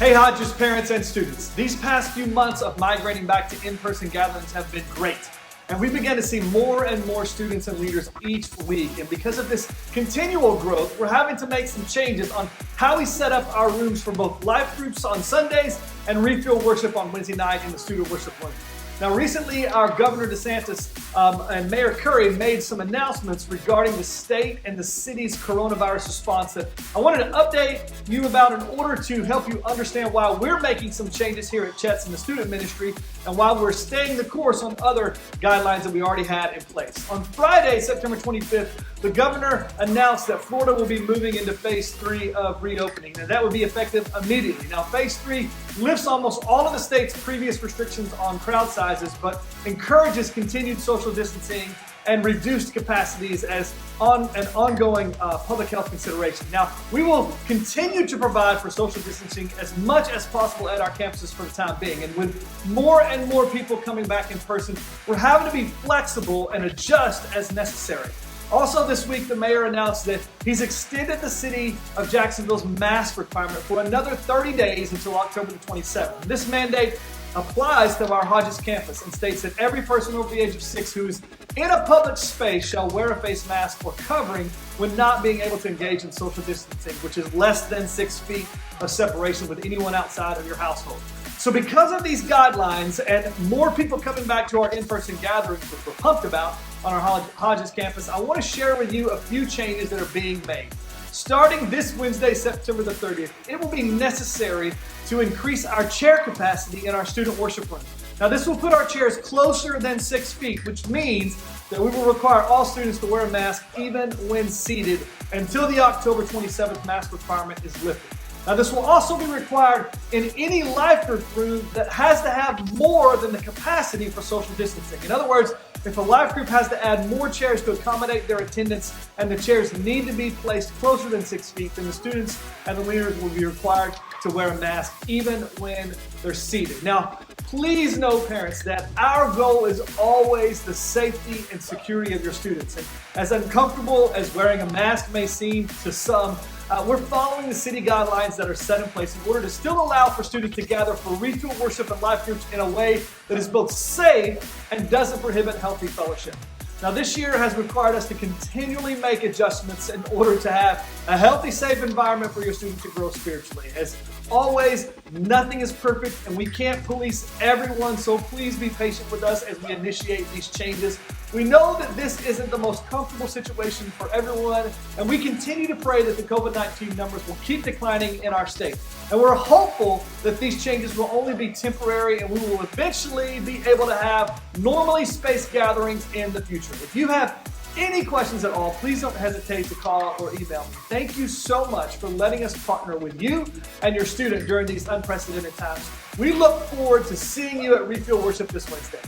Hey Hodges parents and students, these past few months of migrating back to in-person gatherings have been great. And we began to see more and more students and leaders each week. And because of this continual growth, we're having to make some changes on how we set up our rooms for both life groups on Sundays and refuel worship on Wednesday night in the student worship room. Now recently, our Governor DeSantis and Mayor Curry made some announcements regarding the state and the city's coronavirus response that I wanted to update you about in order to help you understand why we're making some changes here at Chet's in the student ministry and why we're staying the course on other guidelines that we already had in place. On Friday, September 25th, the governor announced that Florida will be moving into phase 3 of reopening, and that would be effective immediately. Now, phase 3 lifts almost all of the state's previous restrictions on crowd sizes, but encourages continued social distancing and reduced capacities as an ongoing public health consideration. Now, we will continue to provide for social distancing as much as possible at our campuses for the time being. And with more and more people coming back in person, we're having to be flexible and adjust as necessary. Also this week, the mayor announced that he's extended the city of Jacksonville's mask requirement for another 30 days until October the 27th. This mandate applies to our Hodges campus and states that every person over the age of 6 who's in a public space shall wear a face mask or covering when not being able to engage in social distancing, which is less than 6 feet of separation with anyone outside of your household. So because of these guidelines and more people coming back to our in-person gatherings, which we're pumped about on our Hodges campus, I want to share with you a few changes that are being made. Starting this Wednesday, September the 30th, it will be necessary to increase our chair capacity in our student worship room. Now this will put our chairs closer than 6 feet, which means that we will require all students to wear a mask even when seated until the October 27th mask requirement is lifted. Now this will also be required in any life group room that has to have more than the capacity for social distancing. In other words, if a life group has to add more chairs to accommodate their attendance and the chairs need to be placed closer than 6 feet, then the students and the leaders will be required to wear a mask even when they're seated. Now, please know, parents, that our goal is always the safety and security of your students. And as uncomfortable as wearing a mask may seem to some, we're following the city guidelines that are set in place in order to still allow for students to gather for refuel worship and life groups in a way that is both safe and doesn't prohibit healthy fellowship. Now this year has required us to continually make adjustments in order to have a healthy, safe environment for your students to grow spiritually. As always, nothing is perfect and we can't police everyone, so please be patient with us as we initiate these changes. We know that this isn't the most comfortable situation for everyone, and we continue to pray that the COVID-19 numbers will keep declining in our state. And we're hopeful that these changes will only be temporary and we will eventually be able to have normally spaced gatherings in the future. If you have any questions at all, please don't hesitate to call or email me. Thank you so much for letting us partner with you and your student during these unprecedented times. We look forward to seeing you at Refuel Worship this Wednesday.